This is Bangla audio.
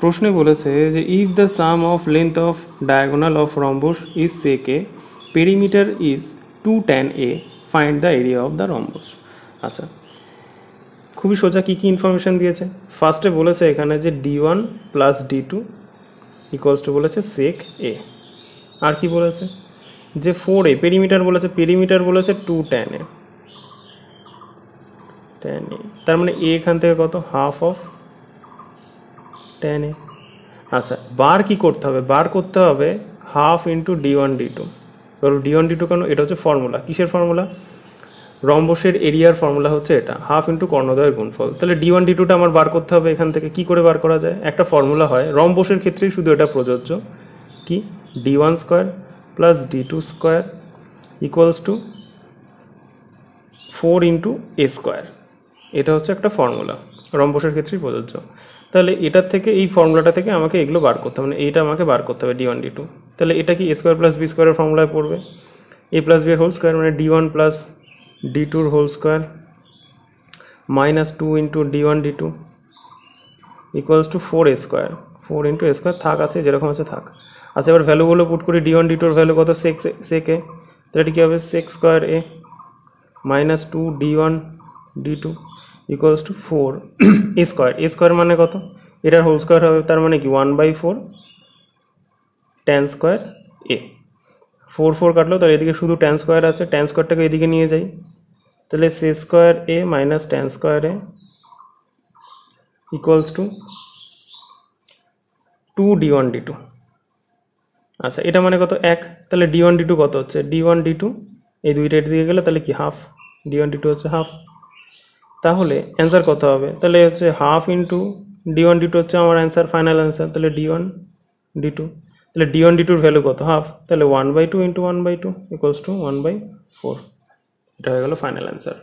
প্রশ্নে বলেছে যে if the some of length off diagonal of rhombus is sec a, perimeter is 2 tan a, find the area of the rhombus. আচ্ছা, খুবই সোজা। কী কী ইনফরমেশান দিয়েছে? ফার্স্টে বলেছে এখানে যে d1 plus d2 equals two বলেছে sec a। আর কি বলেছে যে 4a, পেরিমিটার বলেছে, পেরিমিটার বলেছে 2 tan a, তার মানে a এখান থেকে কত, হাফ অফ tan a। আচ্ছা, বার কি করতে হবে? বার করতে হবে হাফ ইন্টু d1 d2। বলো d1 d2 কেন? এটা হচ্ছে ফর্মুলা। কিসের ফর্মুলা? রম্বসের এরিয়ার ফর্মুলা হচ্ছে এটা, হাফ ইন্টু কর্ণদ্বয়ের গুণফল। তাহলে d1 d2টা আমার বার করতে হবে এখান থেকে। কি করে বার করা যায়? একটা ফর্মুলা হয়, রম্বসের ক্ষেত্রেই শুধু এটা প্রযোজ্য। কি? d1 square plus d2 square equals to 4 into a square. এটা হচ্ছে একটা ফর্মুলা, রম্বসের ক্ষেত্রেই প্রযোজ্য। তাহলে এটার থেকে, এই ফর্মুলাটা থেকে আমাকে এগুলো বার করতে হবে, মানে এইটা আমাকে বার করতে হবে d1 d2। তাহলে এটা কি a স্কোয়ার প্লাস b স্কোয়ারের ফর্মুলায় পড়বে, a প্লাস b এর হোল স্কোয়ার, মানে d1 plus d2 whole square minus 2 into d1 d2 equals to 4a square. 4 into a square থাক, আছে যেরকম আছে থাক। আচ্ছা, এবার ভ্যালুগুলো পুট করি। d1 d2 এর ভ্যালু কত? sec a। তাহলে এটা কী হবে? sec square a minus 2 d1 d2 equals two 4 a square. a square মানে কত? এটার হোল স্কোয়ার হবে, তার মানে কি 1/4 tan স্কোয়ার a। 4 4 কাটলো, তাহলে এদিকে শুধু tan স্কোয়ার আছে, tan স্কোয়ারটাকে এদিকে নিয়ে যাই। তাহলে sec square a minus tan square a equals to 2 d1 d2। আচ্ছা, এটা মানে কত? 1। তাহলে d1 d2 কত হচ্ছে? d1 d2 এই দুইটা এদিকে গেলে তাহলে কি হাফ, d1 d2 হচ্ছে হাফ। তাহলে অ্যান্সার কত হবে? তাহলে হচ্ছে হাফ ইন্টু d1 d2 হচ্ছে আমার অ্যান্সার, ফাইনাল অ্যান্সার। তাহলে d1 d2, তাহলে d1 d2 এর ভ্যালু কত? হাফ। তাহলে 1/2 ইন্টু 1/2 ইকুয়ালস টু 1/4। এটা হয়ে গেল ফাইনাল অ্যান্সার।